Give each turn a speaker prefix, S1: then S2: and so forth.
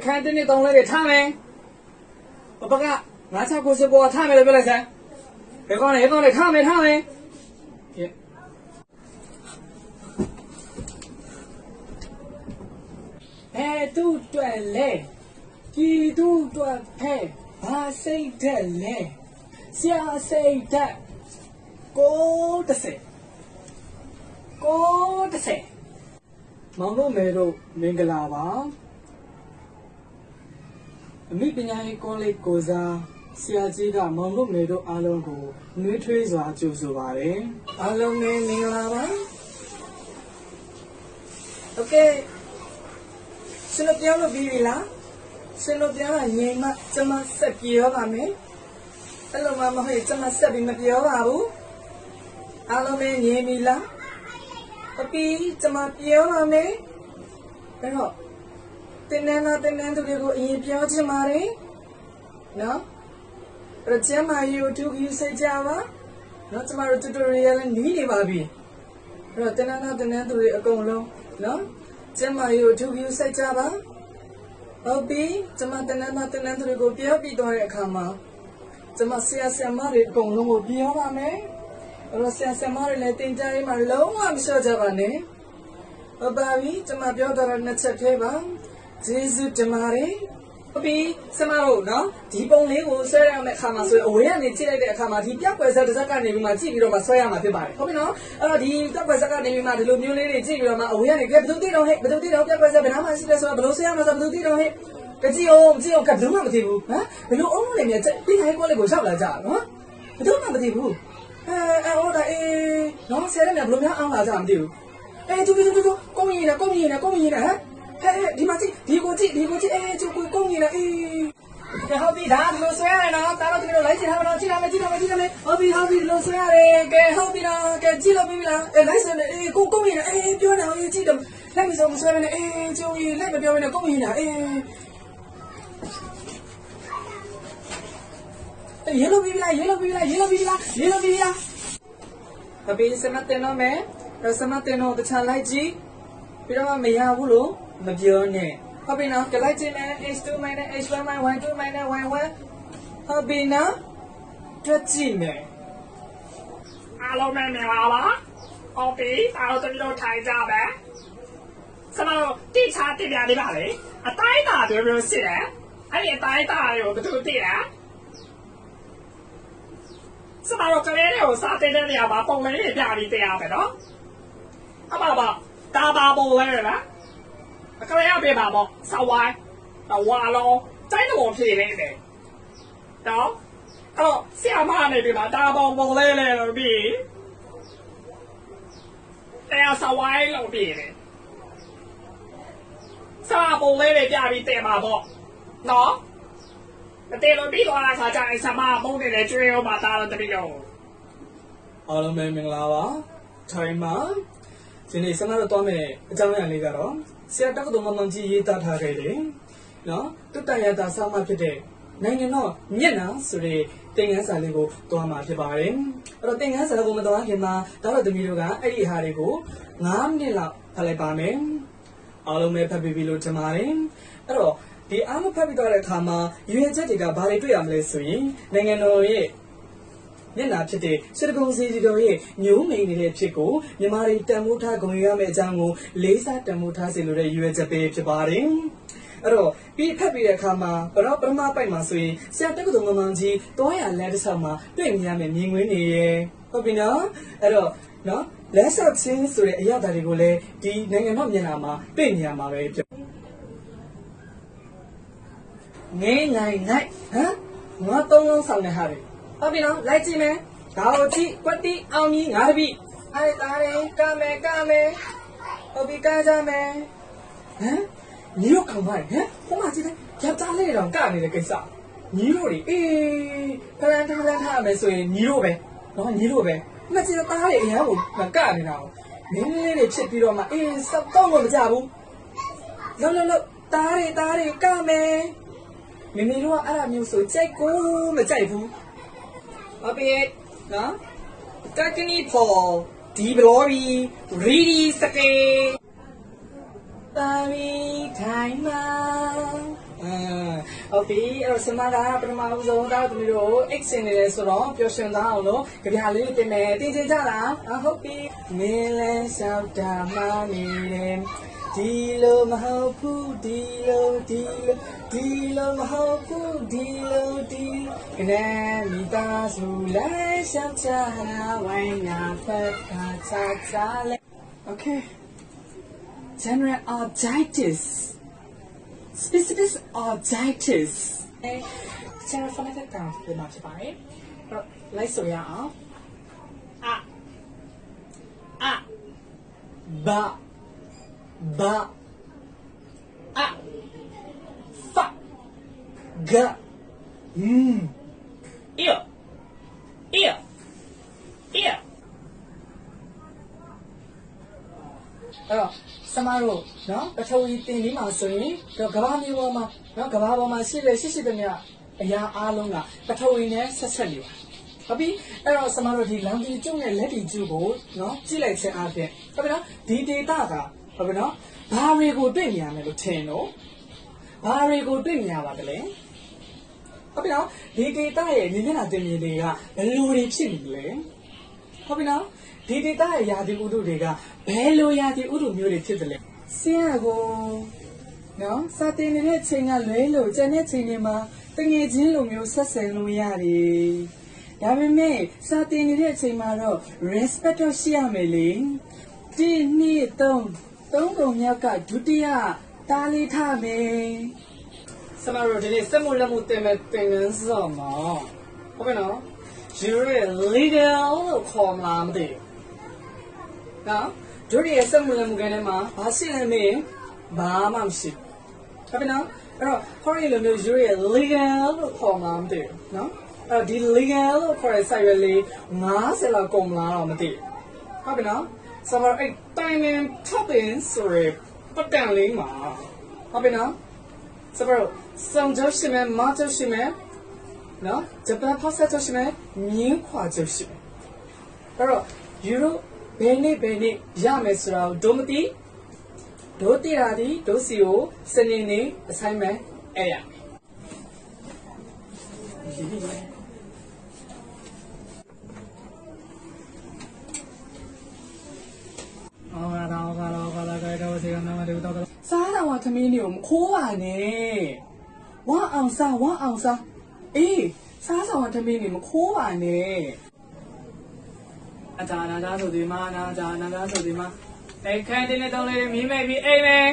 S1: ခန်းတင်းနေတောင်းလေးတွေထားမယ်ဘကငါချကိုစပေါ်ထားမယ်လို့ပြောလိုက်စမ်းဒီကောင်လေးထားမယ်တူတွယ်လေဒီတူတွယ်ဖဲဘာစိတ်တဲ့လဲဆရာစိတ်တဲ့ကိုတစေမောင်တို့မဲတို့မင်္ဂလာပါအမိပညာရေးကောလိပ်ကိုစားဆရာကြီးကမောင်တို့မဲတို့အားလုံးကိုနှွေးထွေးစွာကြိုဆိုပါတယ်အားလုံးမင်္ဂလာပါโอเคစင်ပြောလို့ပြီးပြီလားစင်ပြောတာငြိမ်မှကျမဆက်ပြောပါမယ်အဲ့လိုမှမဟုတ်ကျမဆက်ပြီးမပြောပါဘူးအားလုံးမငြိမ်ပြီလားအပီကျမပြောပါမယ်အဲ့တော့တင်းနန်းသူတွေကိုအရင်ပြောချင်ပါတယ်နော်အဲ့ကျမ YouTube ယူစိတ်ကြပါနော်ကျမတို့ tutorial နဲ့နီးနေပါပြီအဲ့တော့တင်းနန်းသူတွေအကုန်လုံးနော်ကျမ YouTube ယူစိတ်ကြပါဟုတ်ပြီကျမတင်းနန်းသူတွေကိုပြောပြီးတော့တဲ့အခါမှာကျမဆရာမတွေအကုန်လုံးကိုပြောပါမယ်အဲ့တော့ဆရာမတွေလည်းတင်ကြရေးမှာလုံးဝမလျှော့ကြပါနဲ့ဟုတ်ပါပြီကျမပြောတော့နှစ်ချက်သေးပါကျေးဇူးတင်ပါတယ်ဟုတ်ပြီဆရာမတို့နော်ဒီပုံလေးကိုဆွဲရမယ့်အခါမှာဆိုရင်အဝေးကနေကြည့်လိုက်တဲ့အခါမှာဒီပြက်ွယ်ဆက်တစ်စက်ကနေပြီးမှကြည့်ပြီးတော့မှဆွဲရမှာဖြစ်ပါတယ်ဟုတ်ပြီနော်အဲ့တော့ဒီပြက်ွယ်ဆက်ကနေပြီးမှဒီလိုမျိုးလေးတွေကြည့်ပြီးတော့မှအဝေးကနေဘယ်သူသိတော့ဟဲ့ဘယ်သူသိတော့ပြက်ွယ်ဆက်ဘယ်နားမှရှိလဲဆိုတော့ဘယ်လိုဆွဲရမှာဆိုဘယ်သူသိတော့ဟဲ့ကြည့်အောင်ကဘယ်သူမှမသိဘူးဟမ်ဘယ်လိုအုံးလုံးလေးမြတ်ပြီးတိုင်းကိုလေးကိုရှောက်လာကြနော်ဘယ်သူမှမသိဘူးဟောတာနော်ဆရာလည်းဘယ်လိုများအောင်လာကြမသိဘူးတူကုန်းရင်လားဟမ်ဒီမှာကြည့်ဒီကိုကြည့်ကျုပ်ကိုကုန်းရင်လားဟုတ်ပြီဒါဒီလိုဆွဲရတယ်နော်တားတော့ဒီလိုလိုက်ချင်တာမလို့ကြည့်ရမယ်ဟုတ်ပြီဒီလိုဆွဲရတယ်ကဲဟုတ်ပြီနော်ကဲကြည့်လို့ပြီလားလိုက်ဆွဲမယ်ကိုကုန်းရင်လားပြောနေအောင်ကြည့်တော့လက်မစုံမဆွဲဘဲနဲ့ကျုပ်ကြီးလက်မပြောဘဲနဲ့ကုန်းရင်လားရေလိုပြီလားဟုတ်ပြီစမတင်တော့မယ်စမတင်တော့တခြားလိုက်ကြည့်ပြီးတော့မရဘူးလို့မပြောနဲ့ဟုတ်ပြီနော်ကြလိုက်ကြည့်မယ် h2 - h1 - 1 2 - 1 1ဟုတ်ပြီနော်တွက်ကြည့်မယ်အားလုံးမင်္ဂလာပါဟုတ်ပြီအားလုံးတမီးတို့ထိုင်ကြပဲစမတို့တိချာတင်ပြနေပါလေအတိုင်းအတာတွေမျိုးရှိတယ်အဲ့ဒီအတိုင်းအတာတွေကိုဘယ်သူသိလဲစမတို့ကလေးတွေကိုစားတဲ့နေရာမှာပုံလေးတွေပြပြီးတရားပဲနော်အမပါဒါပါပုံလေးလားအကလေးအပြပါပေါ့စဝိုင်းဝါလုံးတိုင်းတော်ဖြေနေတယ်နော်အဲ့တော့ဆရာမနေပြီမှာဒါပုံလေးလို့ပြီးတရားစဝိုင်းလို့ပြီးတယ်စားပုံလေးတွေပြပြီးတင်ပါပေါ့နော်တေလိုပြီးတော့လာခါကျရင်ဆမပုံးနေတဲ့ကျွေးရောမှာတားတော့တပိတော့အားလုံးပဲမင်္ဂလာပါထိုင်မှာဒီနေ့ဆမတို့သွားမယ်အကြောင်းအရာလေးကတော့ဆရာတက်ကတော့မမှန်ကြီးရေးသားထားခဲ့တယ်နော်တုတ်တန်ရတာဆောင်းမှဖြစ်တဲ့နိုင်ငံတော်မျက်နှာဆိုတဲ့သင်ခန်းစာလေးကိုသွားမှာဖြစ်ပါတယ်အဲ့တော့သင်ခန်းစာကိုမသွားခင်မှာဒါတော့သမီးတို့ကအဲ့ဒီအဟာတွေကို9မိနစ်လောက်ဖတ်လိုက်ပါမယ်အားလုံးပဲဖတ်ပြီးပြီလို့ထင်ပါတယ်အဲ့တော့ဒီအားမဖတ်ပြီးတော့တဲ့အခါမှာရွေချက်တွေကဘာတွေတွေ့ရမလဲဆိုရင်နိုင်ငံတော်ရဲ့မျက်နှာဖြစ်တဲ့စစ်တကုံစီတီတော်ရဲ့မျိုးမိန်နေတဲ့ဖြစ်ကိုမြန်မာတွေတန်ဖိုးထားဂုဏ်ယူရမယ့်အကြောင်းကိုလေးစားတန်ဖိုးထားစေလိုတဲ့ရွေချက်ပဲဖြစ်ပါတယ်အဲ့တော့ပြီးဖတ်ပြီးတဲ့အခါမှာပထမပိုက်မှာဆိုရင်ဆရာတက္ကသိုလ်မမောင်ကြီးတွားရလမ်းတစ်ဆောက်မှာတွေ့မြင်ရမယ်မြင်ကွင်းနေရဟုတ်ပြီနော်အဲ့တော့နော်လက်ဆောက်ချင်းဆိုတဲ့အရာတွေကိုလည်းဒီနိုင်ငံတော်မျက်နှာမှာတွေ့မြင်ရမှာပဲဖြစ်ငိမ့်ဟမ်ငါသုံးလုံးဆောင်နေဟာတယ်ဟုတ်ပြီနော်လိုက်ကြည့်မယ်ဒါကိုကြည့်ကွက်တီအောင်ကြီးငါတပိအဲ့ဒါတယ်ကမယ်ဟုတ်ပြီကကြမယ်ညီတို့ကောင်ပါဟမ်ဟိုမှာကြည့်တယ်ရတားလေးတောင်ကနေတယ်ကိစ္စညီတို့တွေဖလန်ထားမယ်ဆိုရင်ညီတို့ပဲနော်ညီတို့ပဲမကြည့်တော့တားတွေအရန်ကိုကနေနေတာမင်းလေးတွေဖြစ်ပြီးတော့မှစောက်တော့မကြဘူးလောက်တားတွေကမယ်မင်းတို့ကအဲ့ဒါမျိုးဆိုကြိုက်ကိုမကြိုက်ဘူးဟုတ်ပြီနော်တက်ကနီပေါ်ဒီဘလော်ရီရီဒီစကေတာရီထိုင်မှာ ဟုတ်ပြီအဲ့တော့ဆမကပထမဦးဆုံးသားသမီးတို့ X နေတယ်ဆိုတော့ပျော်ရွှင်သားအောင်လို့ကြပြလေးတင်မယ်တင်ချင်ကြလားဟုတ်ပြီမင်းလဲလျှောက်တာမှနေတယ်ဒီလိုမဟုတ်ဘူးဒီလိုမဟုတ်ဘူးဒီကနေမိသားစုလဲလျှောက်ချတာဝိုင်းညာဖက်ခါချချလဲ Okay general objectives specific objectives ဆရာဖန်တဲ့ကောင်ပြမှာဖြစ်ပါတယ်အဲ့တော့လိုက်ဆိုရအောင်ဘာဖဂear အဲ့တော့စမတို့နော်ပထဝီတင်ပြီးမှဆိုရင်ကဘာမျိုးပေါ်မှာနော်ကဘာပေါ်မှာရှိတဲ့ရှိတဲ့မြအရာအားလုံးကပထဝီနဲ့ဆက်ဆက်နေပါဟုတ်ပြီအဲ့တော့စမတို့ဒီလမ်းတီကျုံနဲ့လက်တီကျုပ်ကိုနော်ကြည့်လိုက်ခြင်းအပြင်ဟုတ်ပြီနော်ဒီ data ကဟုတ်ပြီနော်ဘာတွေကိုတွေ့မြင်ရမယ်လို့ထင်တော့ဘာတွေကိုတွေ့မြင်ရပါသလဲဟုတ်ပြီနော်ဒီ data ရဲ့မြင်မျက်နှာတင်မြင်တွေကဘယ်လိုတွေဖြစ်နေလဲဟုတ်ပြီနော်ဒီ data ရဲ့ယာတိဥတုတွေကဘယ်လိုယာတိဥတုမျိုးတွေဖြစ်တယ်လဲဆင်းရဲကိုနော်စာတင်နေတဲ့ချိန်ကလွဲလို့ကျန်တဲ့ချိန်တွေမှာတငယ်ချင်းလိုမျိုးဆက်ဆံလို့ရတယ်ဒါပေမဲ့စာတင်နေတဲ့အချိန်မှာတော့ respect တော့ရှိရမယ်လေ1 2 3ကုန်မြောက်ကဒုတိယတားလေးထားမယ်စမတို့ဒီနေ့စက်မှုလက်မှုတင်မဲ့သင်ခန်းစာမှာဟုတ်ကဲ့နော်ယူရဲ legal လို့ခေါ်မလားမသိဘူးနော်ဒုတိယစက်မှုလက်မှုကနေမှာဘာရှိလဲမေးဘာမှမရှိဟုတ်ကဲ့နော်အဲ့တော့ခေါင်းရည်လိုမျိုးယူရဲ legal လို့ခေါ်မှာမသိဘူးနော်အဲ့ဒီ legal လို့ခေါ်တဲ့ site လေး50လောက်ကုန်မလားတော့မသိဘူးဟုတ်ကဲ့နော်ဆိုတော့အဲ့ timing topping ဆိုရယ်ပတ်တန်လေးမှာဟုတ်ကဲ့နော်ဆိုတော့စုံကြရှိမယ်မကြရှိမယ်နော်ဂျပန်ဖတ်ဆက်ကြရှိမယ်မြင်းခွာကြရှိမယ်အဲ့တော့ယူရိုဘယ်နေ့ရမယ်ဆိုတော့ဒိုမတိဒိုတီရာဒီဒိုစီကိုစနေနေ့ assignment အဲ့ရစားတော့သမီးမျိုးမခိုးပါနဲ့ဝမ်းအောင်စားအေးစားဆောင်သမီးမျိုးမခိုးပါနဲ့အကြနာသားဆိုဒီမှာနာကြနာသားဆိုဒီမှာအဲ့ခိုင်းတဲ့တောင်းလေးမြင်မဲ့ပြီးအိမ်မယ်